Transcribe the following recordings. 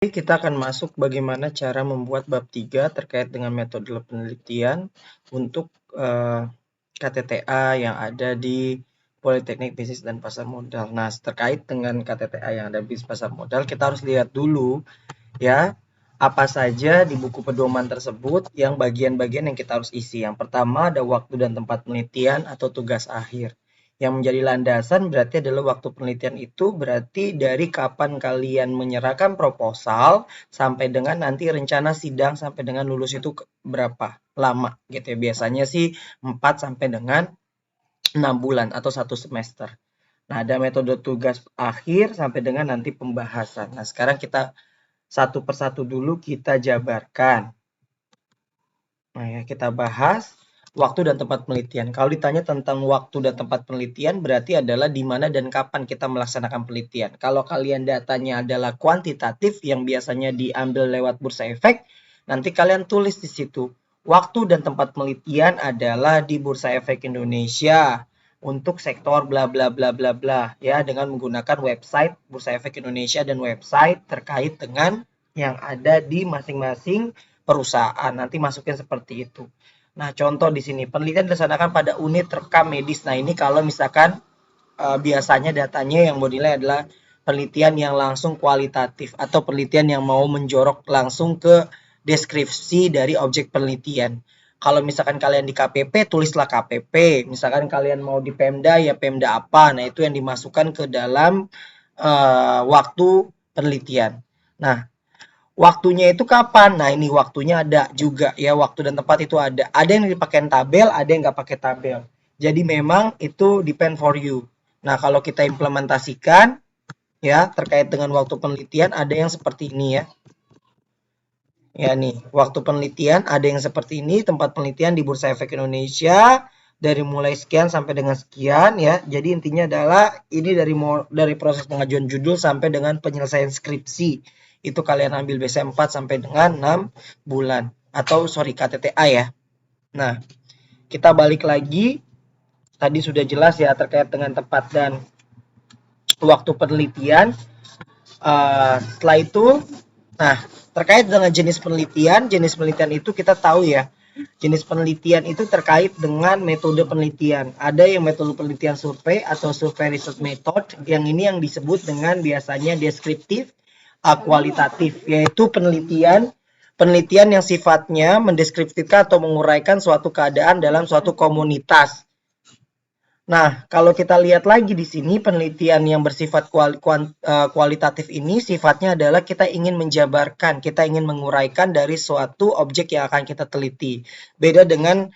Kita akan masuk bagaimana cara membuat bab 3 terkait dengan metode penelitian untuk KTTA yang ada di Politeknik Bisnis dan Pasar Modal. Nah, terkait dengan KTTA yang ada di Bisnis Pasar Modal, kita harus lihat dulu ya, apa saja di buku pedoman tersebut yang bagian-bagian yang kita harus isi. Yang pertama ada waktu dan tempat penelitian atau tugas akhir. Yang menjadi landasan berarti adalah waktu penelitian itu berarti dari kapan kalian menyerahkan proposal sampai dengan nanti rencana sidang sampai dengan lulus itu berapa lama gitu ya. Biasanya sih 4 sampai dengan 6 bulan atau 1 semester. Nah, ada metode tugas akhir sampai dengan nanti pembahasan. Nah, sekarang kita satu persatu dulu kita jabarkan. Nah, ya, kita bahas waktu dan tempat penelitian. Kalau ditanya tentang waktu dan tempat penelitian, berarti adalah di mana dan kapan kita melaksanakan penelitian. Kalau kalian datanya adalah kuantitatif yang biasanya diambil lewat bursa efek, nanti kalian tulis di situ. Waktu dan tempat penelitian adalah di Bursa Efek Indonesia untuk sektor bla bla bla bla bla ya, dengan menggunakan website Bursa Efek Indonesia dan website terkait dengan yang ada di masing-masing perusahaan. Nanti masukin seperti itu. Nah, contoh di sini penelitian dilaksanakan pada unit rekam medis. Nah, ini kalau misalkan biasanya datanya yang mau nilai adalah penelitian yang langsung kualitatif atau penelitian yang mau menjorok langsung ke deskripsi dari objek penelitian. Kalau misalkan kalian di KPP, tulislah KPP. Misalkan kalian mau di Pemda, ya Pemda apa. Nah, itu yang dimasukkan ke dalam waktu penelitian. Nah, waktunya itu kapan? Nah, ini waktunya ada juga ya, waktu dan tempat itu ada. Ada yang dipakai tabel, ada yang nggak pakai tabel. Jadi memang itu depend for you. Nah, kalau kita implementasikan ya terkait dengan waktu penelitian ada yang seperti ini ya. Ya nih, waktu penelitian ada yang seperti ini, tempat penelitian di Bursa Efek Indonesia dari mulai sekian sampai dengan sekian ya. Jadi intinya adalah ini dari proses pengajuan judul sampai dengan penyelesaian skripsi. Itu kalian ambil biasanya 4 sampai dengan 6 bulan atau sorry KTTA ya. Nah, kita balik lagi. Tadi sudah jelas ya terkait dengan tempat dan waktu penelitian. Setelah itu, nah terkait dengan jenis penelitian itu kita tahu ya, jenis penelitian itu terkait dengan metode penelitian. Ada yang metode penelitian survei atau survey research method, yang ini yang disebut dengan biasanya deskriptif, kualitatif, yaitu penelitian yang sifatnya mendeskripsikan atau menguraikan suatu keadaan dalam suatu komunitas. Nah, kalau kita lihat lagi di sini penelitian yang bersifat kualitatif ini sifatnya adalah kita ingin menjabarkan, kita ingin menguraikan dari suatu objek yang akan kita teliti. Beda dengan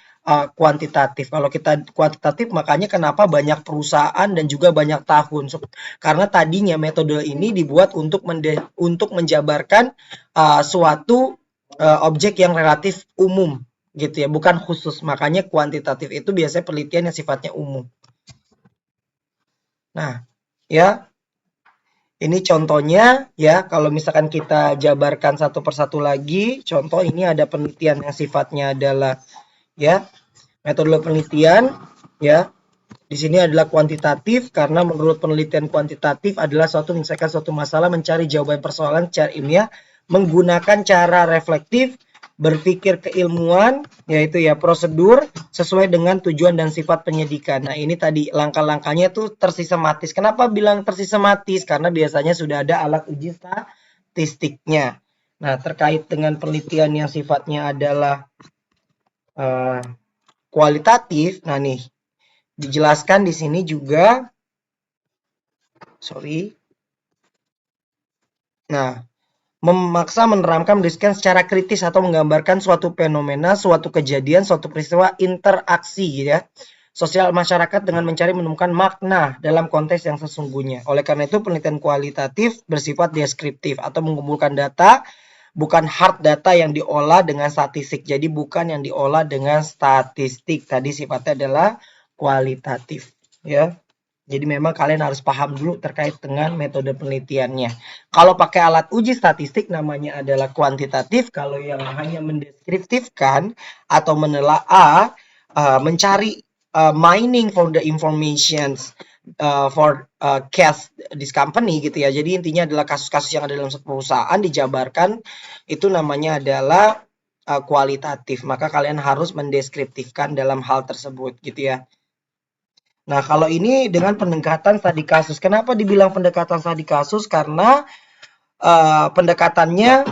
kuantitatif. Kalau kita kuantitatif, makanya kenapa banyak perusahaan dan juga banyak tahun. Karena tadinya metode ini dibuat untuk menjabarkan suatu objek yang relatif umum gitu ya, bukan khusus. Makanya kuantitatif itu biasanya penelitian yang sifatnya umum. Nah, ya, ini contohnya ya, kalau misalkan kita jabarkan satu persatu lagi, contoh ini ada penelitian yang sifatnya adalah ya, metode penelitian ya. Di sini adalah kuantitatif karena menurut penelitian kuantitatif adalah suatu menyelesaikan suatu masalah, mencari jawaban persoalan secara ilmiah menggunakan cara reflektif, berpikir keilmuan, yaitu ya prosedur sesuai dengan tujuan dan sifat penyidikan. Nah, ini tadi langkah-langkahnya tuh tersistematis. Kenapa bilang tersistematis? Karena biasanya sudah ada alat uji statistiknya. Nah, terkait dengan penelitian yang sifatnya adalah kualitatif, nah nih dijelaskan di sini juga. Nah, memaksa menerangkan mendeskripsikan secara kritis atau menggambarkan suatu fenomena, suatu kejadian, suatu peristiwa, interaksi ya sosial masyarakat dengan mencari menemukan makna dalam konteks yang sesungguhnya. Oleh karena itu penelitian kualitatif bersifat deskriptif atau mengumpulkan data, bukan hard data yang diolah dengan statistik. Jadi bukan yang diolah dengan statistik. Tadi sifatnya adalah kualitatif ya. Jadi memang kalian harus paham dulu terkait dengan metode penelitiannya. Kalau pakai alat uji statistik namanya adalah kuantitatif. Kalau yang hanya mendeskriptifkan atau menelaah, mencari mining for the informations for case this company gitu ya. Jadi intinya adalah kasus-kasus yang ada dalam satu perusahaan dijabarkan, itu namanya adalah kualitatif. Maka kalian harus mendeskriptifkan dalam hal tersebut gitu ya. Nah, kalau ini dengan pendekatan studi kasus. Kenapa dibilang pendekatan studi kasus? Karena pendekatannya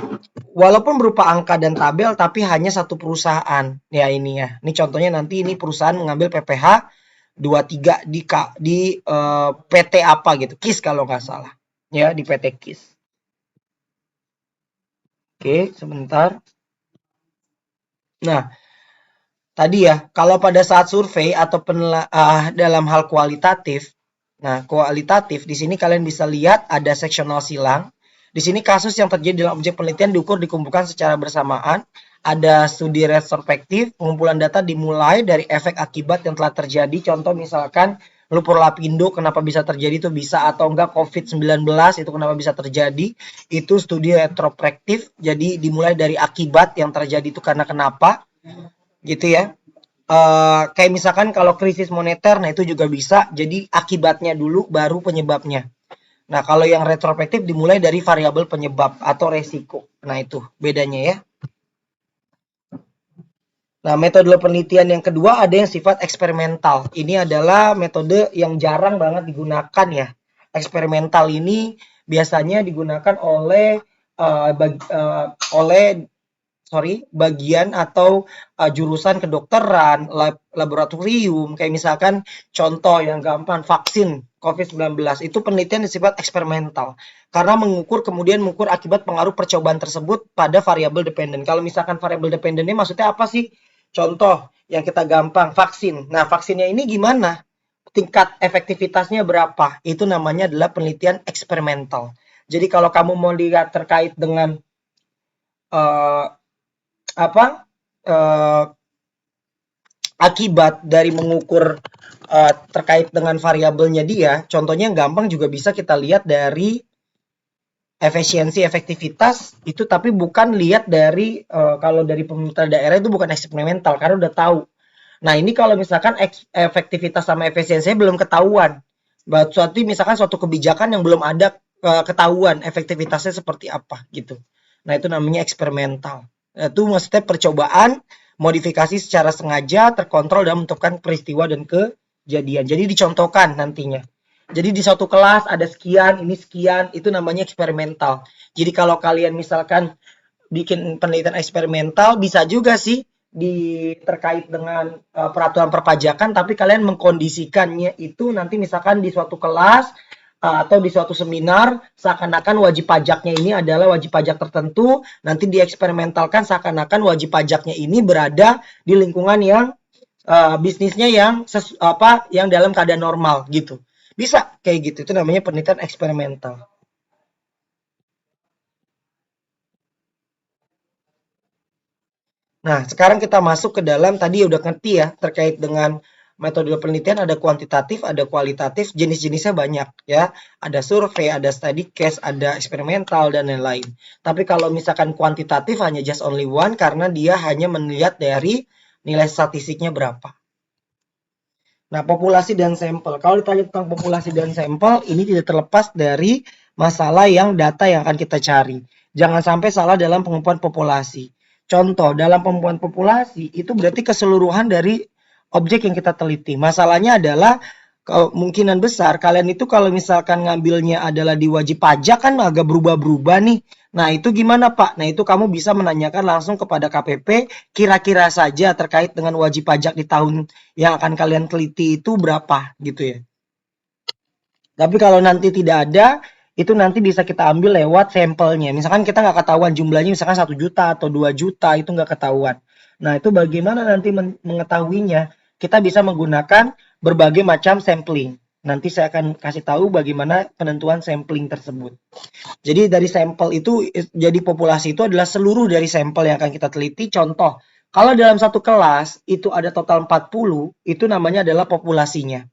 walaupun berupa angka dan tabel, tapi hanya satu perusahaan. Ya ini ya. Ini contohnya nanti ini perusahaan mengambil PPh 23 di PT apa gitu. KIS kalau nggak salah. Ya, di PT KIS. Oke, sebentar. Nah, tadi ya, kalau pada saat survei atau dalam hal kualitatif, nah kualitatif di sini kalian bisa lihat ada seksional silang. Di sini kasus yang terjadi dalam objek penelitian diukur dikumpulkan secara bersamaan. Ada studi retrospektif, pengumpulan data dimulai dari efek akibat yang telah terjadi. Contoh misalkan lumpur lapindo kenapa bisa terjadi itu bisa, atau enggak COVID-19 itu kenapa bisa terjadi. Itu studi retrospektif, jadi dimulai dari akibat yang terjadi itu karena kenapa gitu ya. Kayak misalkan kalau krisis moneter, nah itu juga bisa. Jadi akibatnya dulu baru penyebabnya. Nah, kalau yang retrospektif dimulai dari variabel penyebab atau resiko. Nah, itu bedanya ya. Nah, metode penelitian yang kedua ada yang sifat eksperimental. Ini adalah metode yang jarang banget digunakan ya. Eksperimental ini biasanya digunakan oleh bagian atau jurusan kedokteran, laboratorium, kayak misalkan contoh yang gampang vaksin COVID-19 itu penelitian bersifat eksperimental karena mengukur akibat pengaruh percobaan tersebut pada variabel dependen. Kalau misalkan variabel dependen ini maksudnya apa sih? Contoh yang kita gampang vaksin. Nah, vaksinnya ini gimana? Tingkat efektivitasnya berapa? Itu namanya adalah penelitian eksperimental. Jadi kalau kamu mau lihat terkait dengan uh, akibat dari mengukur terkait dengan variabelnya dia, contohnya yang gampang juga bisa kita lihat dari efisiensi efektivitas itu, tapi bukan lihat dari kalau dari pemerintah daerah itu bukan eksperimental karena udah tahu. Nah, ini kalau misalkan efektivitas sama efisiensinya belum ketahuan. Misalkan suatu kebijakan yang belum ada ketahuan efektivitasnya seperti apa gitu. Nah, itu namanya eksperimental. Itu maksudnya percobaan modifikasi secara sengaja terkontrol dan menentukan peristiwa dan kejadian. Jadi dicontohkan nantinya. Jadi di suatu kelas ada sekian, ini sekian, itu namanya eksperimental. Jadi kalau kalian misalkan bikin penelitian eksperimental bisa juga sih terkait dengan peraturan perpajakan, tapi kalian mengkondisikannya itu nanti misalkan di suatu kelas atau di suatu seminar seakan-akan wajib pajaknya ini adalah wajib pajak tertentu, nanti dieksperimentalkan seakan-akan wajib pajaknya ini berada di lingkungan yang bisnisnya yang dalam keadaan normal gitu. Bisa kayak gitu. Itu namanya penelitian eksperimental. Nah, sekarang kita masuk ke dalam tadi udah ngerti ya terkait dengan metode penelitian ada kuantitatif, ada kualitatif, jenis-jenisnya banyak ya. Ada survei, ada study case, ada eksperimental dan lain-lain. Tapi kalau misalkan kuantitatif hanya just only one karena dia hanya melihat dari nilai statistiknya berapa. Nah, populasi dan sampel. Kalau ditanya tentang populasi dan sampel, ini tidak terlepas dari masalah yang data yang akan kita cari. Jangan sampai salah dalam pengumpulan populasi. Contoh, dalam pengumpulan populasi itu berarti keseluruhan dari objek yang kita teliti. Masalahnya adalah kemungkinan besar kalian itu kalau misalkan ngambilnya adalah di wajib pajak kan agak berubah-berubah nih. Nah, itu gimana Pak? Nah, itu kamu bisa menanyakan langsung kepada KPP kira-kira saja terkait dengan wajib pajak di tahun yang akan kalian teliti itu berapa gitu ya. Tapi kalau nanti tidak ada, itu nanti bisa kita ambil lewat sampelnya. Misalkan kita nggak ketahuan jumlahnya misalkan 1 juta atau 2 juta itu nggak ketahuan. Nah, itu bagaimana nanti mengetahuinya? Kita bisa menggunakan berbagai macam sampling. Nanti saya akan kasih tahu bagaimana penentuan sampling tersebut. Jadi dari sampel itu, jadi populasi itu adalah seluruh dari sampel yang akan kita teliti. Contoh, kalau dalam satu kelas itu ada total 40, itu namanya adalah populasinya.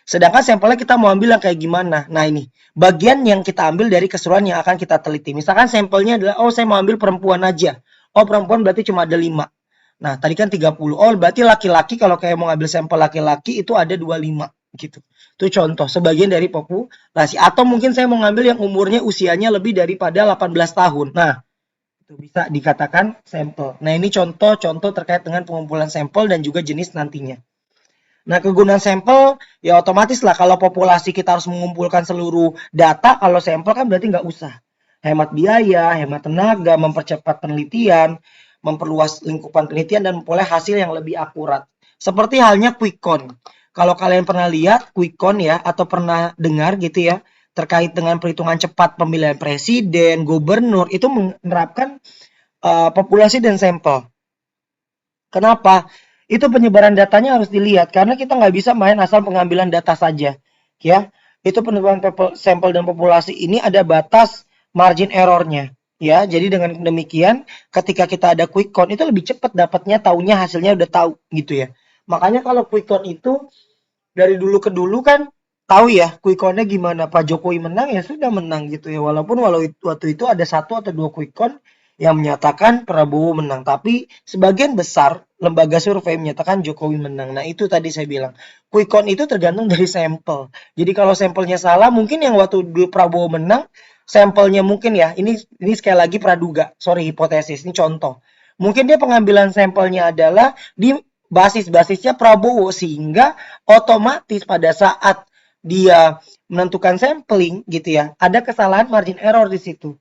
Sedangkan sampelnya kita mau ambil yang kayak gimana? Nah ini, bagian yang kita ambil dari keseluruhan yang akan kita teliti. Misalkan sampelnya adalah, oh saya mau ambil perempuan aja. Oh perempuan berarti cuma ada 5. Nah tadi kan 30. Oh berarti laki-laki kalau kayak mau ambil sampel laki-laki itu ada 25. gitu. Itu contoh sebagian dari populasi. Atau mungkin saya mau ngambil yang umurnya usianya lebih daripada 18 tahun. Nah, itu bisa dikatakan sampel. Nah, ini contoh-contoh terkait dengan pengumpulan sampel dan juga jenis nantinya. Nah, kegunaan sampel ya otomatis lah kalau populasi kita harus mengumpulkan seluruh data, kalau sampel kan berarti nggak usah. Hemat biaya, hemat tenaga, mempercepat penelitian, memperluas lingkupan penelitian, dan memperoleh hasil yang lebih akurat. Seperti halnya quick count. Kalau kalian pernah lihat quick count ya, atau pernah dengar gitu ya, terkait dengan perhitungan cepat pemilihan presiden, gubernur, itu menerapkan populasi dan sampel. Kenapa? Itu penyebaran datanya harus dilihat karena kita nggak bisa main asal pengambilan data saja, ya. Itu penentuan sampel dan populasi ini ada batas margin errornya, ya. Jadi dengan demikian, ketika kita ada quick count itu lebih cepat dapatnya, taunya hasilnya udah tahu gitu ya. Makanya kalau quick count itu dari dulu ke dulu kan tahu ya quick count-nya gimana. Pak Jokowi menang ya sudah menang gitu ya. Walaupun waktu itu ada satu atau dua quick count yang menyatakan Prabowo menang, tapi sebagian besar lembaga survei menyatakan Jokowi menang. Nah, itu tadi saya bilang. Quick count itu tergantung dari sampel. Jadi kalau sampelnya salah, mungkin yang waktu dulu Prabowo menang, sampelnya mungkin ya, ini sekali lagi praduga, sorry hipotesis, ini contoh. Mungkin dia pengambilan sampelnya adalah di basis-basisnya Prabowo sehingga otomatis pada saat dia menentukan sampling gitu ya, ada kesalahan margin error di situ.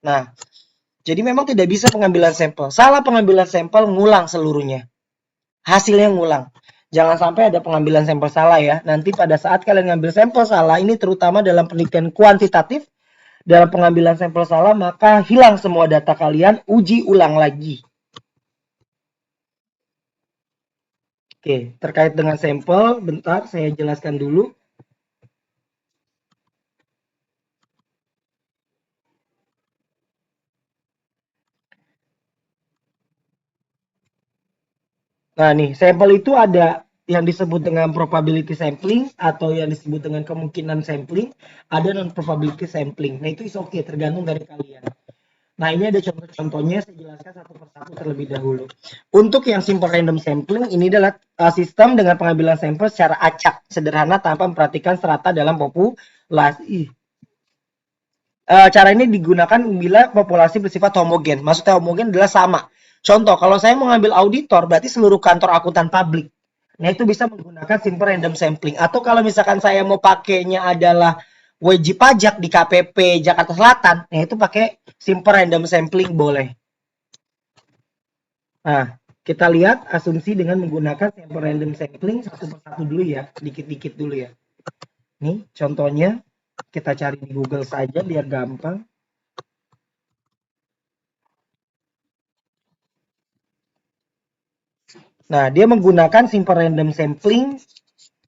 Nah, jadi memang tidak bisa pengambilan sampel. Salah pengambilan sampel, ngulang seluruhnya. Hasilnya ngulang. Jangan sampai ada pengambilan sampel salah ya. Nanti pada saat kalian ngambil sampel salah, ini terutama dalam penelitian kuantitatif, dalam pengambilan sampel salah, maka hilang semua data kalian, uji ulang lagi. Oke, terkait dengan sampel, bentar saya jelaskan dulu. Nah nih, sampel itu ada yang disebut dengan probability sampling atau yang disebut dengan kemungkinan sampling, ada non probability sampling. Nah itu is oke, tergantung dari kalian. Nah ini ada contoh-contohnya, saya jelaskan satu persatu terlebih dahulu. Untuk yang simple random sampling, ini adalah sistem dengan pengambilan sampel secara acak, sederhana tanpa memperhatikan strata dalam populasi. Cara ini digunakan bila populasi bersifat homogen. Maksudnya homogen adalah sama. Contoh, kalau saya mau ngambil auditor, berarti seluruh kantor akuntan publik. Nah, itu bisa menggunakan simple random sampling. Atau kalau misalkan saya mau pakainya adalah wajib pajak di KPP Jakarta Selatan, nah itu pakai simple random sampling boleh. Nah, kita lihat asumsi dengan menggunakan simple random sampling satu persatu dulu ya, dikit-dikit dulu ya. Nih, contohnya kita cari di Google saja biar gampang. Nah, dia menggunakan simple random sampling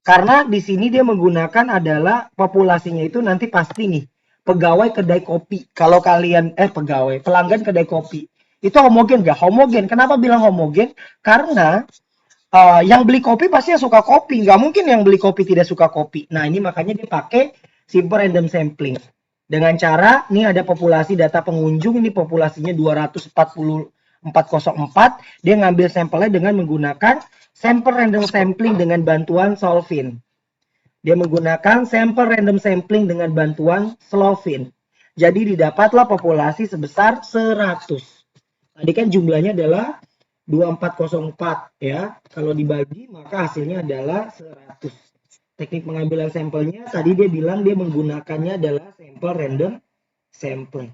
karena di sini dia menggunakan adalah populasinya itu nanti pasti nih pegawai kedai kopi. Kalau kalian pelanggan kedai kopi itu homogen gak? Homogen. Kenapa bilang homogen? Karena yang beli kopi pasti yang suka kopi. Nggak mungkin yang beli kopi tidak suka kopi. Nah, ini makanya dipakai simple random sampling. Dengan cara, ini ada populasi data pengunjung, ini populasinya 244,04. Dia ngambil sampelnya dengan menggunakan sampel random sampling dengan bantuan Solvin. Dia menggunakan sampel random sampling dengan bantuan Slovin. Jadi didapatlah populasi sebesar 100. Tadi kan jumlahnya adalah 2404 ya. Kalau dibagi maka hasilnya adalah 100. Teknik pengambilan sampelnya tadi dia bilang dia menggunakannya adalah sampel random sampling.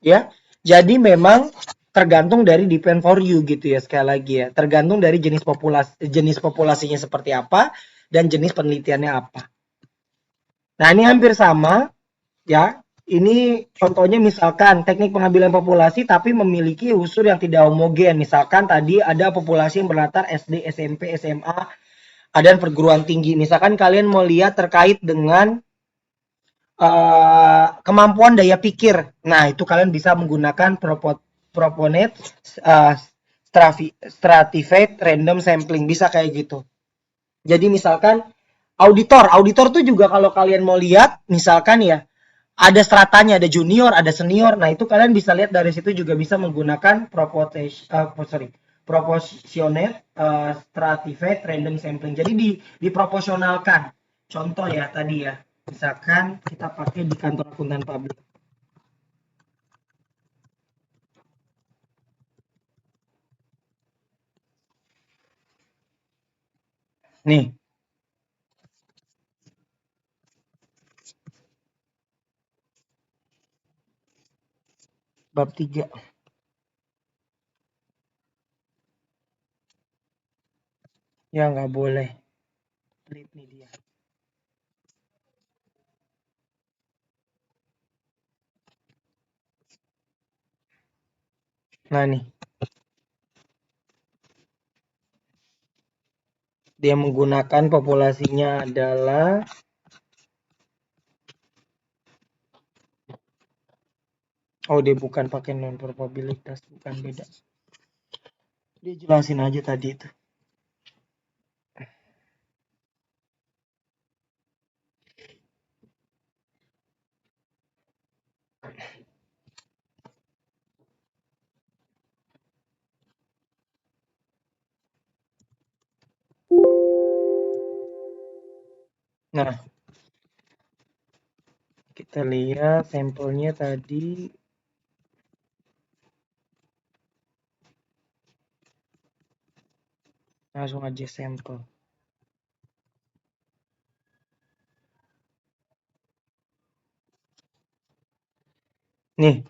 Ya, jadi memang tergantung dari depend for you gitu ya, sekali lagi ya. Tergantung dari jenis populasinya seperti apa dan jenis penelitiannya apa. Nah, ini hampir sama ya. Ini contohnya misalkan teknik pengambilan populasi tapi memiliki unsur yang tidak homogen. Misalkan tadi ada populasi yang berlatar SD, SMP, SMA, ada perguruan tinggi. Misalkan kalian mau lihat terkait dengan kemampuan daya pikir. Nah, itu kalian bisa menggunakan Proponent Stratified Random Sampling. Bisa kayak gitu. Jadi misalkan auditor tuh juga kalau kalian mau lihat, misalkan ya, Ada stratanya, ada junior, ada senior. Nah, itu kalian bisa lihat dari situ juga bisa menggunakan proportionate stratified random sampling. Jadi diproporsionalkan. Contoh ya tadi ya. Misalkan kita pakai di kantor akuntan publik. Nih. Bab 3. Ya nggak boleh. Pelit nih dia. Nah nih. Dia menggunakan populasinya adalah dia bukan pakai non probabilitas, bukan, beda. Dia jelasin aja tadi itu. Nah, kita lihat sampelnya tadi. Langsung aja sampel. Nih,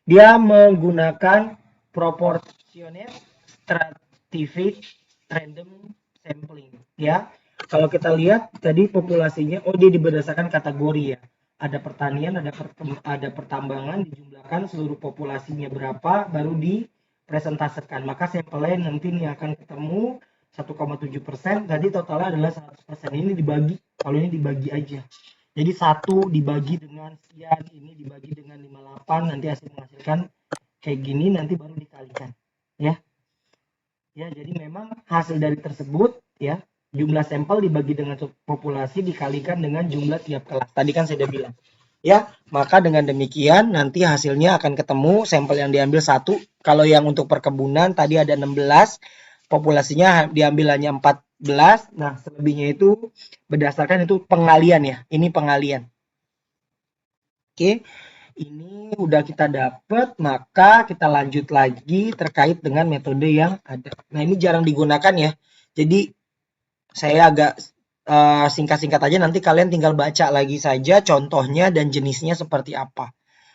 dia menggunakan proportionate stratified random sampling ya. Kalau kita lihat tadi populasinya, dia berdasarkan kategori ya. Ada pertanian, ada pertambangan, dijumlahkan seluruh populasinya berapa, baru dipresentasikan. Maka sampelnya nanti ini akan ketemu 1,7%, tadi totalnya adalah 100%. Ini dibagi, kalau ini dibagi aja. Jadi 1 dibagi dengan sekian, ini dibagi dengan 58, nanti hasil menghasilkan kayak gini, nanti baru dikalikan. Ya. Ya, jadi memang hasil dari tersebut ya, jumlah sampel dibagi dengan populasi dikalikan dengan jumlah tiap kelas. Tadi kan saya udah bilang. Ya, maka dengan demikian nanti hasilnya akan ketemu sampel yang diambil 1. Kalau yang untuk perkebunan tadi ada 16, populasinya diambil hanya 14. Nah, selebihnya itu berdasarkan itu pengalian ya. Ini pengalian. Oke. Ini udah kita dapat, maka kita lanjut lagi terkait dengan metode yang ada. Nah, ini jarang digunakan ya. Jadi saya agak singkat-singkat aja, nanti kalian tinggal baca lagi saja contohnya dan jenisnya seperti apa.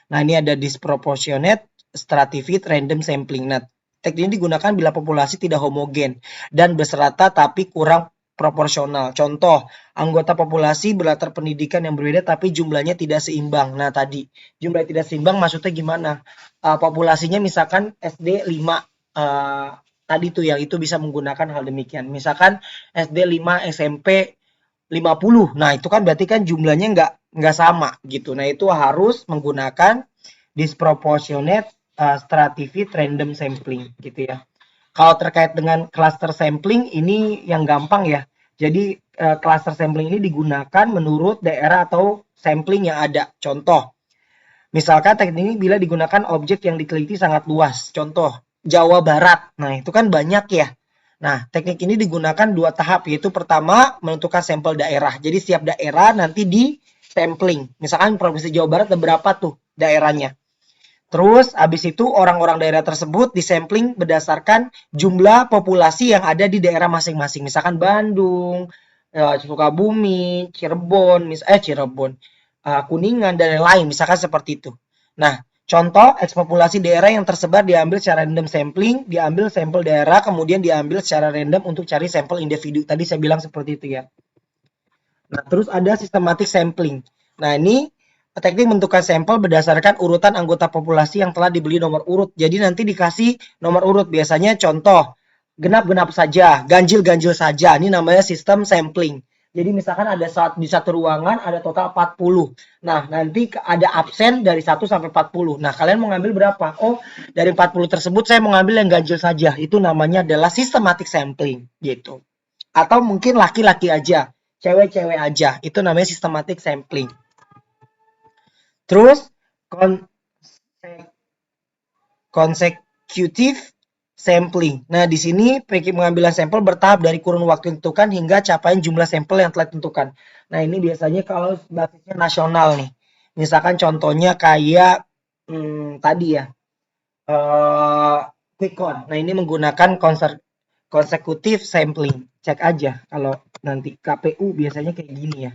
Nah, ini ada disproportionate stratified random sampling. Nah, teknik ini digunakan bila populasi tidak homogen dan berserata tapi kurang proporsional. Contoh, anggota populasi berlatar pendidikan yang berbeda tapi jumlahnya tidak seimbang. Nah, tadi jumlah tidak seimbang maksudnya gimana? Populasinya misalkan SD 5, tadi tuh yang itu bisa menggunakan hal demikian. Misalkan SD 5, SMP 50. Nah, itu kan berarti kan jumlahnya nggak sama gitu. Nah, itu harus menggunakan disproportionate stratified random sampling gitu ya. Kalau terkait dengan cluster sampling ini yang gampang ya. Jadi cluster sampling ini digunakan menurut daerah atau sampling yang ada. Contoh, misalkan teknik ini bila digunakan objek yang diteliti sangat luas. Contoh, Jawa Barat. Nah, itu kan banyak ya. Nah, teknik ini digunakan 2 tahap, yaitu pertama menentukan sampel daerah. Jadi setiap daerah nanti di sampling. Misalkan Provinsi Jawa Barat ada berapa tuh daerahnya. Terus habis itu orang-orang daerah tersebut disampling berdasarkan jumlah populasi yang ada di daerah masing-masing. Misalkan Bandung, Sukabumi, Cirebon, Kuningan dan lain-lain, misalkan seperti itu. Nah, contoh ekspopulasi daerah yang tersebar diambil secara random sampling, diambil sampel daerah, kemudian diambil secara random untuk cari sampel individu. Tadi saya bilang seperti itu ya. Nah, terus ada systematic sampling. Nah, ini teknik menentukan sampel berdasarkan urutan anggota populasi yang telah dibeli nomor urut. Jadi nanti dikasih nomor urut. Biasanya contoh, genap-genap saja, ganjil-ganjil saja. Ini namanya sistem sampling. Jadi misalkan ada di satu ruangan ada total 40. Nah, nanti ada absen dari 1 sampai 40. Nah, kalian mau ngambil berapa? Oh, dari 40 tersebut saya mau ngambil yang ganjil saja. Itu namanya adalah systematic sampling gitu. Atau mungkin laki-laki aja, cewek-cewek aja. Itu namanya systematic sampling. Terus konse- consecutive sampling. Nah, di sini pengambilan sampel bertahap dari kurun waktu yang ditentukan hingga capaian jumlah sampel yang telah ditentukan. Nah, ini biasanya kalau basisnya nasional nih. Misalkan contohnya kayak tadi ya, eh quick count. Nah, ini menggunakan consecutive sampling. Cek aja kalau nanti KPU biasanya kayak gini ya.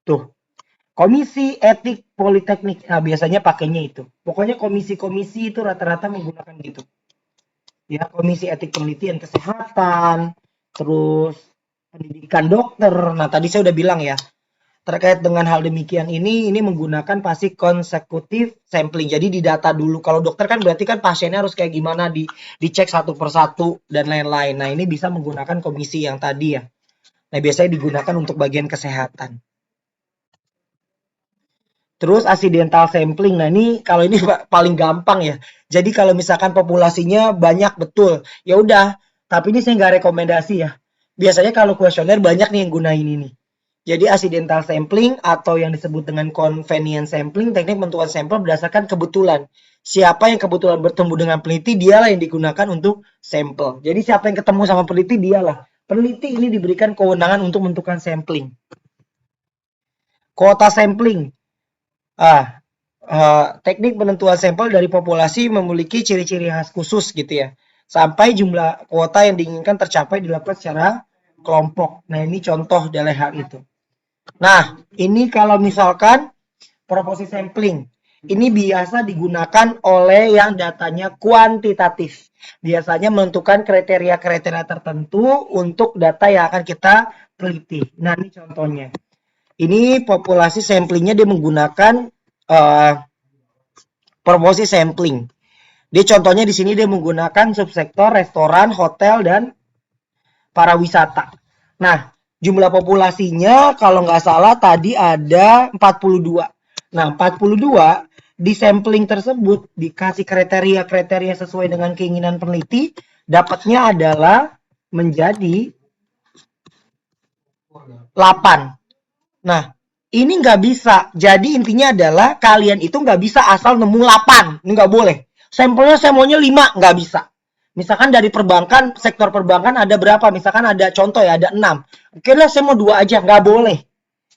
Tuh, Komisi Etik Politeknik. Nah, biasanya pakainya itu. Pokoknya komisi-komisi itu rata-rata menggunakan gitu. Ya, Komisi Etik Penelitian Kesehatan, terus pendidikan dokter. Nah, tadi saya udah bilang ya, terkait dengan hal demikian ini menggunakan pasti konsekutif sampling. Jadi didata dulu. Kalau dokter kan berarti kan pasiennya harus kayak gimana, dicek satu persatu dan lain-lain. Nah, ini bisa menggunakan komisi yang tadi ya. Nah, biasanya digunakan untuk bagian kesehatan. Terus accidental sampling. Nah, ini kalau ini paling gampang ya. Jadi kalau misalkan populasinya banyak betul, ya udah. Tapi ini saya nggak rekomendasi ya. Biasanya kalau kuesioner banyak nih yang gunain ini. Jadi accidental sampling atau yang disebut dengan convenient sampling, teknik penentuan sampel berdasarkan kebetulan. Siapa yang kebetulan bertemu dengan peneliti, dialah yang digunakan untuk sampel. Jadi siapa yang ketemu sama peneliti, dialah. Peneliti ini diberikan kewenangan untuk menentukan sampling. Kuota sampling. Ah, teknik penentuan sampel dari populasi memiliki ciri-ciri khas khusus gitu ya. Sampai jumlah kuota yang diinginkan tercapai dilakukan secara kelompok. Nah, ini contoh dari hal itu. Nah, ini kalau misalkan proporsi sampling. Ini biasa digunakan oleh yang datanya kuantitatif. Biasanya menentukan kriteria-kriteria tertentu untuk data yang akan kita teliti. Nah, ini contohnya. Ini populasi samplingnya dia menggunakan uh, proporsi sampling. Dia contohnya di sini dia menggunakan subsektor restoran, hotel, dan para wisata. Nah, jumlah populasinya kalau nggak salah tadi ada 42. Nah, 42 di sampling tersebut dikasih kriteria-kriteria sesuai dengan keinginan peneliti, dapatnya adalah menjadi 8. Nah, ini nggak bisa. Jadi intinya adalah kalian itu nggak bisa asal nemu 8. Ini nggak boleh. Sampelnya saya maunya 5, nggak bisa. Misalkan dari perbankan, sektor perbankan ada berapa? Misalkan ada contoh ya, ada 6. Oke lah, saya mau 2 aja. Nggak boleh.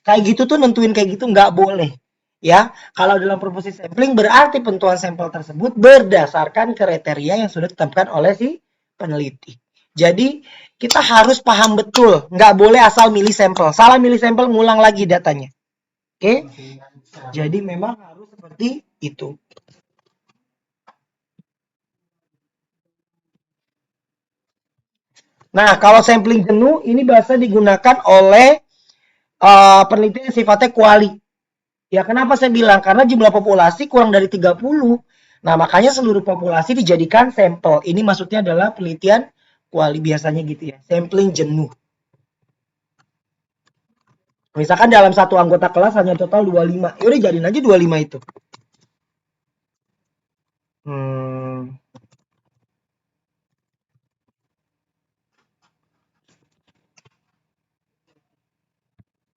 Kayak gitu tuh nentuin kayak gitu nggak boleh. Ya, kalau dalam proposisi sampling berarti penentuan sampel tersebut berdasarkan kriteria yang sudah ditetapkan oleh si peneliti. Jadi kita harus paham betul, nggak boleh asal milih sampel. Salah milih sampel, ngulang lagi datanya. Oke? Jadi memang harus seperti itu. Nah, kalau sampling jenuh ini biasa digunakan oleh penelitian yang sifatnya kuali. Ya, kenapa saya bilang? Karena jumlah populasi kurang dari 30. Nah, makanya seluruh populasi dijadikan sampel. Ini maksudnya adalah penelitian kuali biasanya gitu ya. Sampling jenuh. Misalkan dalam satu anggota kelas hanya total 25. Ya udah jadiin aja 25 itu. Hmm,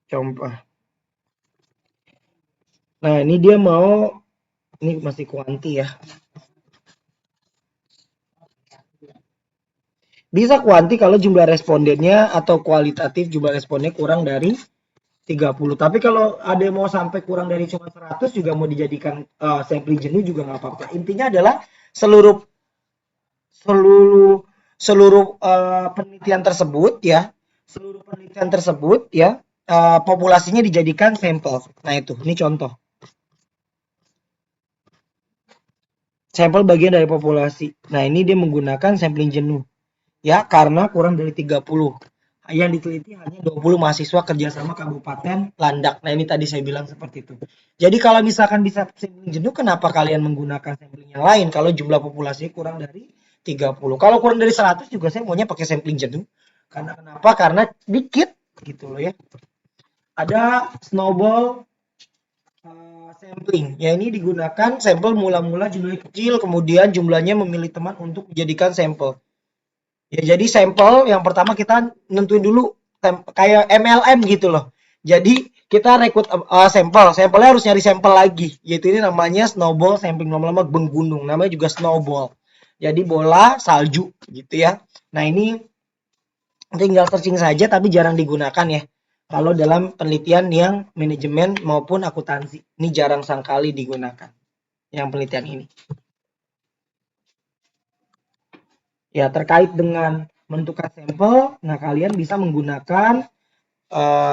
contoh. Nah, ini dia mau ini masih kuanti ya. Bisa kuanti kalau jumlah respondennya atau kualitatif jumlah responnya kurang dari 30. Tapi kalau ada yang mau sampai kurang dari cuma 100 juga mau dijadikan sampling jenuh juga nggak apa-apa. Intinya adalah seluruh seluruh seluruh penelitian tersebut ya, seluruh penelitian tersebut ya, populasinya dijadikan sampel. Nah itu, ini contoh. Sampel bagian dari populasi. Nah ini dia menggunakan sampling jenuh. Ya, karena kurang dari 30. Yang diteliti hanya 20 mahasiswa kerjasama Kabupaten Landak. Nah, ini tadi saya bilang seperti itu. Jadi kalau misalkan bisa sampling jenuh, kenapa kalian menggunakan sampling yang lain kalau jumlah populasinya kurang dari 30? Kalau kurang dari 100 juga saya maunya pakai sampling jenuh. Karena kenapa? Karena dikit gitu loh ya. Ada snowball sampling. Ya ini digunakan sampel mula-mula jumlahnya kecil, kemudian jumlahnya memilih teman untuk dijadikan sampel. Ya, jadi sampel yang pertama kita nentuin dulu kayak MLM gitu loh. Jadi kita rekrut sampel, sampelnya harus nyari sampel lagi. Yaitu ini namanya snowball sampling, lama-lama menggunung. Namanya juga snowball. Jadi bola salju gitu ya. Nah, ini tinggal searching saja tapi jarang digunakan ya. Kalau dalam penelitian yang manajemen maupun akuntansi, ini jarang sekali digunakan yang penelitian ini. Ya, terkait dengan menentukan sampel, nah kalian bisa menggunakan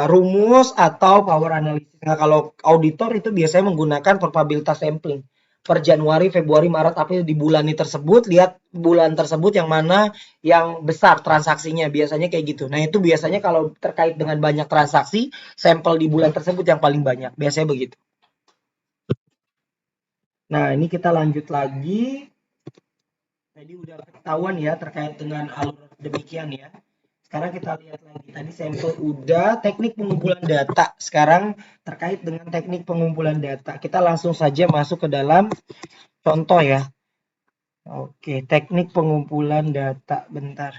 rumus atau power analysis. Nah, kalau auditor itu biasanya menggunakan probabilitas sampling. Per Januari, Februari, Maret, April di bulan ini tersebut, lihat bulan tersebut yang mana yang besar transaksinya. Biasanya kayak gitu. Nah, itu biasanya kalau terkait dengan banyak transaksi, sampel di bulan tersebut yang paling banyak. Biasanya begitu. Nah, ini kita lanjut lagi. Tadi udah ketahuan ya terkait dengan alur demikian ya. Sekarang kita lihat lagi, tadi sampel udah, teknik pengumpulan data. Sekarang terkait dengan teknik pengumpulan data, kita langsung saja masuk ke dalam contoh ya. Oke, teknik pengumpulan data, bentar.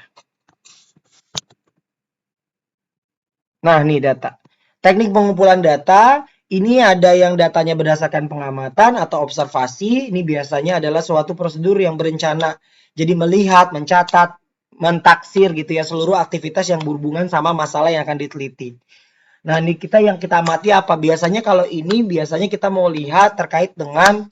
Nah, nih data. Teknik pengumpulan data, ini ada yang datanya berdasarkan pengamatan atau observasi. Ini biasanya adalah suatu prosedur yang berencana. Jadi melihat, mencatat, mentaksir gitu ya seluruh aktivitas yang berhubungan sama masalah yang akan diteliti. Nah, ini yang kita amati apa? Biasanya kalau ini biasanya kita mau lihat terkait dengan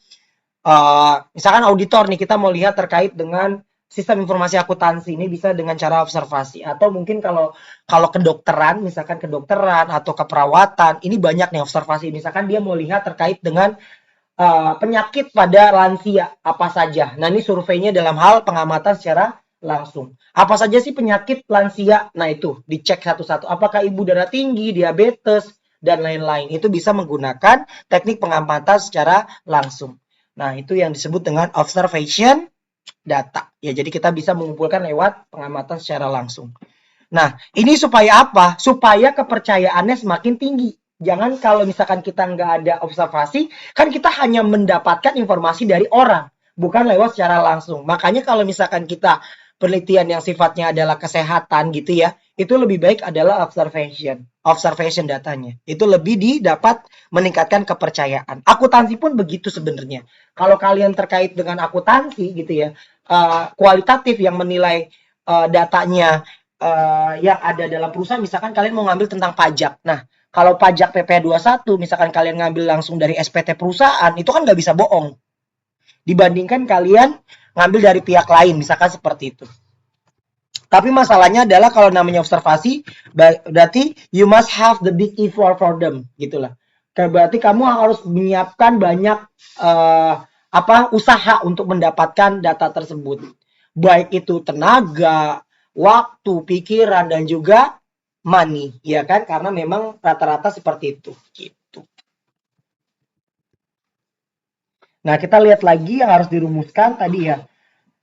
misalkan auditor nih, kita mau lihat terkait dengan sistem informasi akuntansi ini bisa dengan cara observasi atau mungkin kalau kalau kedokteran, misalkan kedokteran atau keperawatan, ini banyak nih observasi. Misalkan dia mau lihat terkait dengan penyakit pada lansia apa saja. Nah, ini surveinya dalam hal pengamatan secara langsung. Apa saja sih penyakit lansia? Nah, itu dicek satu-satu. Apakah ibu darah tinggi, diabetes, dan lain-lain. Itu bisa menggunakan teknik pengamatan secara langsung. Nah, itu yang disebut dengan observation data. Ya, jadi kita bisa mengumpulkan lewat pengamatan secara langsung. Nah, ini supaya apa? Supaya kepercayaannya semakin tinggi. Jangan kalau misalkan kita nggak ada observasi, kan kita hanya mendapatkan informasi dari orang, bukan lewat secara langsung. Makanya kalau misalkan kita penelitian yang sifatnya adalah kesehatan gitu ya, itu lebih baik adalah observation datanya. Itu lebih didapat meningkatkan kepercayaan. Akuntansi pun begitu sebenarnya. Kalau kalian terkait dengan akuntansi gitu ya, kualitatif yang menilai datanya yang ada dalam perusahaan, misalkan kalian mau ngambil tentang pajak. Nah, kalau pajak PP 21, misalkan kalian ngambil langsung dari SPT perusahaan, itu kan nggak bisa bohong. Dibandingkan kalian ngambil dari pihak lain, misalkan seperti itu. Tapi masalahnya adalah kalau namanya observasi, berarti you must have the big effort for them, gitulah. Berarti kamu harus menyiapkan banyak usaha untuk mendapatkan data tersebut. Baik itu tenaga, waktu, pikiran, dan juga money, ya kan? Karena memang rata-rata seperti itu. Gitu. Nah, kita lihat lagi yang harus dirumuskan tadi ya.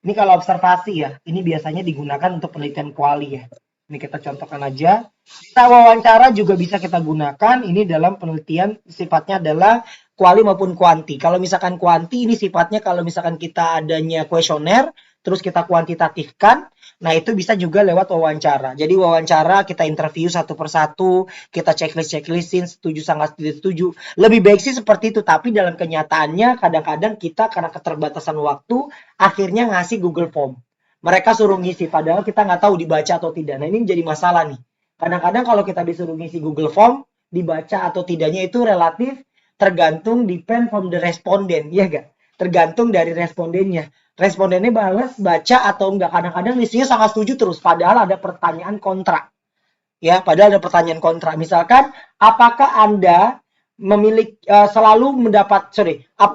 Ini kalau observasi ya, ini biasanya digunakan untuk penelitian kuali ya. Ini kita contohkan aja. Kita wawancara juga bisa kita gunakan. Ini dalam penelitian sifatnya adalah kuali maupun kuanti. Kalau misalkan kuanti ini sifatnya kalau misalkan kita adanya kuesioner, terus kita kuantitatifkan, nah itu bisa juga lewat wawancara. Jadi wawancara kita interview satu persatu, kita checklist-checklistin, setuju sangat tidak setuju. Lebih baik sih seperti itu, tapi dalam kenyataannya kadang-kadang kita karena keterbatasan waktu, akhirnya ngasih Google Form. Mereka suruh ngisi, padahal kita nggak tahu dibaca atau tidak. Nah, ini jadi masalah nih. Kadang-kadang kalau kita disuruh ngisi Google Form, dibaca atau tidaknya itu relatif tergantung depend from the respondent, ya gak? Tergantung dari respondennya. Respondennya balas, baca atau enggak. Kadang-kadang isinya sangat setuju terus, padahal ada pertanyaan kontra. Ya, padahal ada pertanyaan kontra. Misalkan, apakah Anda memiliki selalu mendapat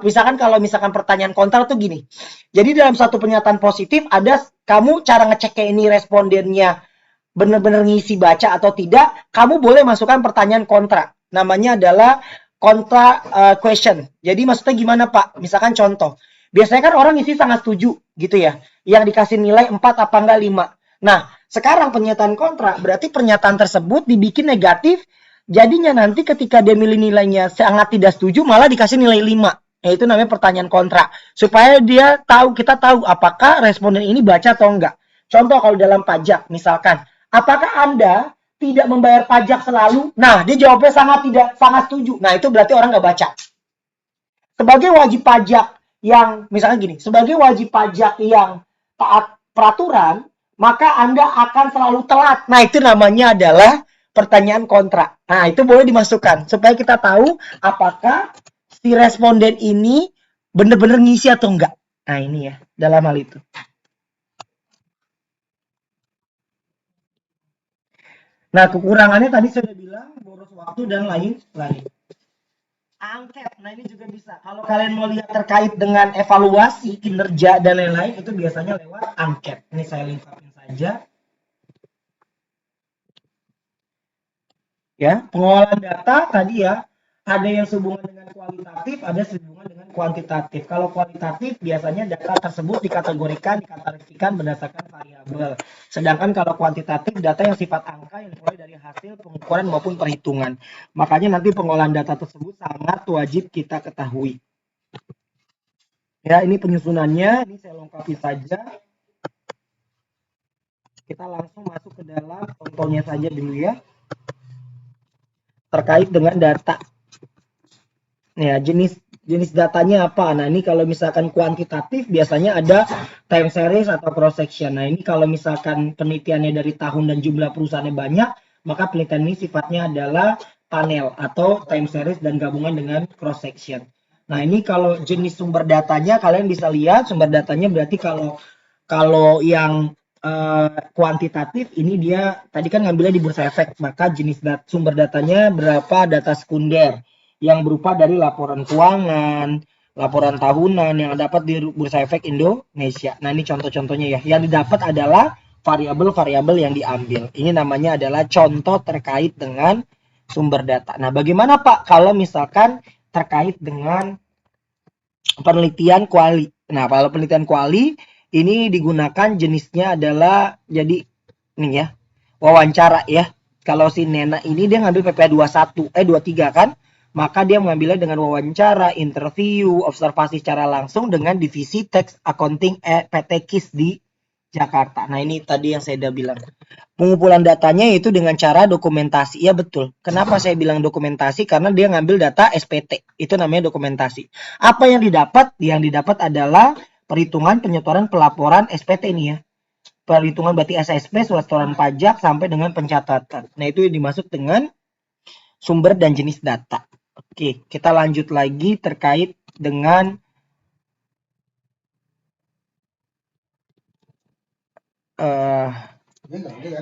misalkan kalau misalkan pertanyaan kontra tuh gini. Jadi dalam satu pernyataan positif ada kamu cara ngecek kayak ini respondennya benar-benar ngisi baca atau tidak, kamu boleh masukkan pertanyaan kontra. Namanya adalah kontra question. Jadi maksudnya gimana Pak? Misalkan contoh. Biasanya kan orang ngisi sangat setuju gitu ya. Yang dikasih nilai 4 apa enggak 5. Nah, sekarang pernyataan kontra berarti pernyataan tersebut dibikin negatif. Jadinya nanti ketika dia milih nilainya sangat tidak setuju malah dikasih nilai 5. Nah, itu namanya pertanyaan kontra. Supaya dia tahu, kita tahu apakah responden ini baca atau enggak. Contoh kalau dalam pajak, misalkan, apakah Anda tidak membayar pajak selalu? Nah, dia jawabnya sangat setuju. Nah, itu berarti orang nggak baca. Sebagai wajib pajak yang, misalkan gini, sebagai wajib pajak yang taat peraturan, maka Anda akan selalu telat. Nah, itu namanya adalah pertanyaan kontra. Nah, itu boleh dimasukkan supaya kita tahu apakah si responden ini benar-benar ngisi atau enggak. Nah, ini ya, dalam hal itu. Nah, kekurangannya tadi sudah bilang boros waktu dan lain-lain. Angket, nah ini juga bisa. Kalau kalian mau lihat terkait dengan evaluasi kinerja dan lain-lain, itu biasanya lewat angket. Ini saya lengkapin saja. Ya, pengolahan data tadi ya, ada yang sehubungan dengan kualitatif, ada sehubungan dengan kuantitatif. Kalau kualitatif biasanya data tersebut dikategorikan, dikategorikan berdasarkan variabel. Sedangkan kalau kuantitatif data yang sifat angka yang mulai dari hasil pengukuran maupun perhitungan. Makanya nanti pengolahan data tersebut sangat wajib kita ketahui. Ya, ini penyusunannya, ini saya lengkapi saja. Kita langsung masuk ke dalam contohnya saja dulu ya. Terkait dengan data. Ya, jenis datanya apa? Nah, ini kalau misalkan kuantitatif biasanya ada time series atau cross section. Nah, ini kalau misalkan penelitiannya dari tahun dan jumlah perusahaannya banyak, maka penelitian ini sifatnya adalah panel atau time series dan gabungan dengan cross section. Nah, ini kalau jenis sumber datanya kalian bisa lihat sumber datanya berarti kalau yang kuantitatif ini dia tadi kan ngambilnya di Bursa Efek, maka jenis sumber datanya berapa data sekunder yang berupa dari laporan keuangan, laporan tahunan yang dapat di Bursa Efek Indonesia. Nah, ini contoh-contohnya ya. Yang didapat adalah variabel-variabel yang diambil. Ini namanya adalah contoh terkait dengan sumber data. Nah, bagaimana Pak kalau misalkan terkait dengan penelitian kuali? Nah, kalau penelitian kuali ini digunakan jenisnya adalah jadi nih ya, wawancara ya. Kalau si Nena ini dia ngambil PPA 23 kan? Maka dia mengambilnya dengan wawancara, interview, observasi secara langsung dengan divisi teks accounting PT KIS di Jakarta. Nah, ini tadi yang saya udah bilang. Pengumpulan datanya itu dengan cara dokumentasi. Ya betul. Kenapa saya bilang dokumentasi? Karena dia ngambil data SPT. Itu namanya dokumentasi. Apa yang didapat? Yang didapat adalah perhitungan, penyetoran, pelaporan SPT ini ya. Perhitungan berarti SSP, surat setoran pajak sampai dengan pencatatan. Nah, itu dimasuk dengan sumber dan jenis data. Oke, kita lanjut lagi terkait dengan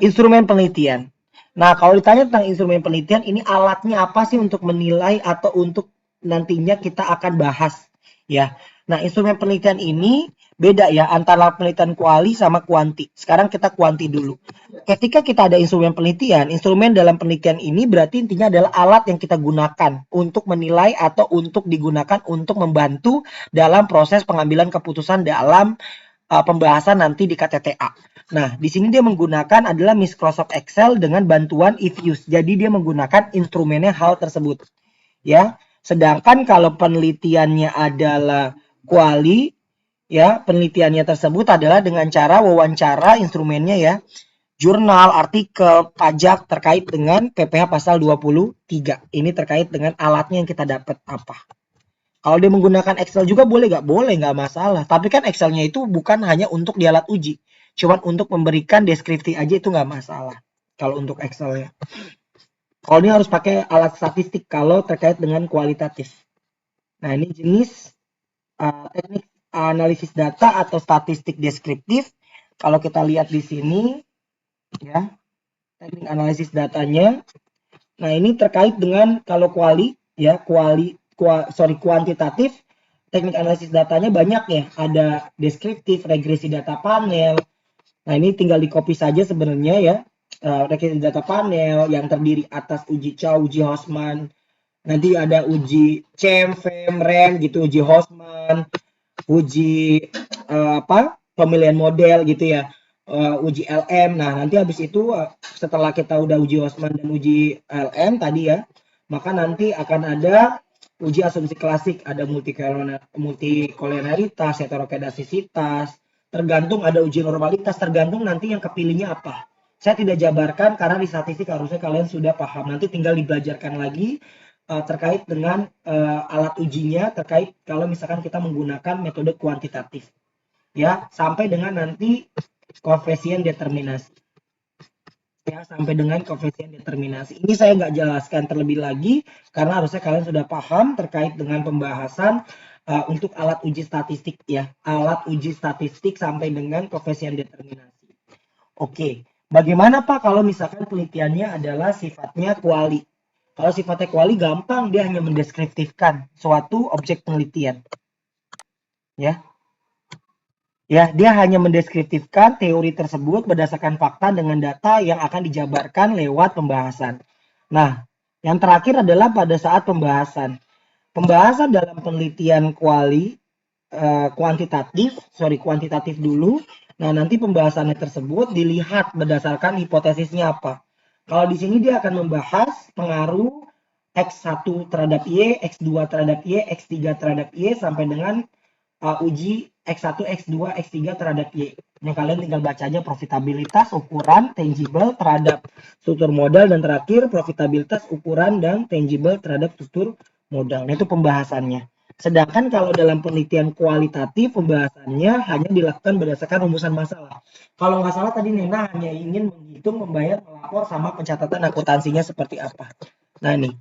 instrumen penelitian. Nah, kalau ditanya tentang instrumen penelitian, ini alatnya apa sih untuk menilai atau untuk nantinya kita akan bahas ya. Nah, instrumen penelitian ini beda ya antara penelitian kuali sama kuanti. Sekarang kita kuanti dulu. Ketika kita ada instrumen penelitian, instrumen dalam penelitian ini berarti intinya adalah alat yang kita gunakan untuk menilai atau untuk digunakan untuk membantu dalam proses pengambilan keputusan dalam pembahasan nanti di KTTA. Nah, di sini dia menggunakan adalah Microsoft Excel dengan bantuan eViews. Jadi dia menggunakan instrumennya hal tersebut. Ya. Sedangkan kalau penelitiannya adalah kuali, ya, penelitiannya tersebut adalah dengan cara wawancara instrumennya ya. Jurnal, artikel, pajak terkait dengan PPh pasal 23. Ini terkait dengan alatnya yang kita dapat apa. Kalau dia menggunakan Excel juga boleh nggak? Boleh, nggak masalah. Tapi kan Excelnya itu bukan hanya untuk di alat uji. Cuman untuk memberikan deskripsi aja itu nggak masalah. Kalau untuk Excel ya. Kalau ini harus pakai alat statistik kalau terkait dengan kualitatif. Nah, ini jenis teknik analisis data atau statistik deskriptif. Kalau kita lihat di sini, ya, teknik analisis datanya. Nah, ini terkait dengan kalau kuantitatif, teknik analisis datanya banyak ya. Ada deskriptif, regresi data panel. Nah, ini tinggal di copy saja sebenarnya ya. Regresi data panel yang terdiri atas uji Chow, uji Hosman. Nanti ada uji CEM, FEM, REM gitu, uji Hosman, uji pemilihan model gitu ya. Uji LM. Nah, nanti habis itu setelah kita udah uji Hosman dan uji LM tadi ya, maka nanti akan ada uji asumsi klasik, ada multikolonialitas, heterokedasisitas, tergantung ada uji normalitas, tergantung nanti yang kepilihnya apa. Saya tidak jabarkan karena di statistik harusnya kalian sudah paham. Nanti tinggal dibelajarkan lagi terkait dengan alat ujinya, terkait kalau misalkan kita menggunakan metode kuantitatif. Ya, sampai dengan nanti koefisien determinasi. Ya, sampai dengan koefisien determinasi. Ini saya nggak jelaskan terlebih lagi karena harusnya kalian sudah paham terkait dengan pembahasan untuk alat uji statistik ya, alat uji statistik sampai dengan koefisien determinasi. Oke, bagaimana Pak kalau misalkan penelitiannya adalah sifatnya kuali? Kalau sifatnya kuali gampang, dia hanya mendeskriptifkan suatu objek penelitian. Ya, ya, dia hanya mendeskriptifkan teori tersebut berdasarkan fakta dengan data yang akan dijabarkan lewat pembahasan. Nah, yang terakhir adalah pada saat pembahasan. Pembahasan dalam penelitian kuantitatif dulu. Nah, nanti pembahasannya tersebut dilihat berdasarkan hipotesisnya apa. Kalau di sini dia akan membahas pengaruh X1 terhadap Y, X2 terhadap Y, X3 terhadap Y sampai dengan uji X1, X2, X3 terhadap Y. Ini kalian tinggal baca aja profitabilitas, ukuran, tangible terhadap struktur modal, dan terakhir profitabilitas, ukuran, dan tangible terhadap struktur modal. Nah, itu pembahasannya. Sedangkan kalau dalam penelitian kualitatif, pembahasannya hanya dilakukan berdasarkan rumusan masalah. Kalau nggak salah tadi Nena hanya ingin menghitung, membayar, melapor, sama pencatatan akuntansinya seperti apa. Nah, nih.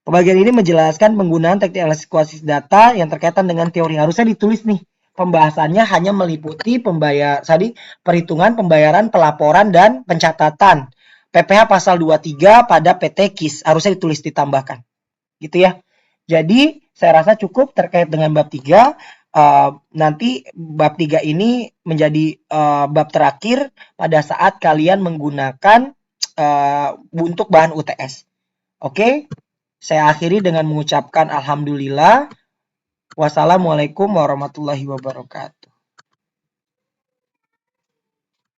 Pembagian ini menjelaskan penggunaan teknik analisis kualitas data yang terkaitan dengan teori. Harusnya ditulis nih. Pembahasannya hanya meliputi perhitungan pembayaran, pelaporan, dan pencatatan. PPh pasal 23 pada PT KIS. Harusnya ditulis ditambahkan. Gitu ya. Jadi, saya rasa cukup terkait dengan bab 3. Nanti bab 3 ini menjadi bab terakhir pada saat kalian menggunakan untuk bahan UTS. Oke? Saya akhiri dengan mengucapkan alhamdulillah. Wassalamualaikum warahmatullahi wabarakatuh.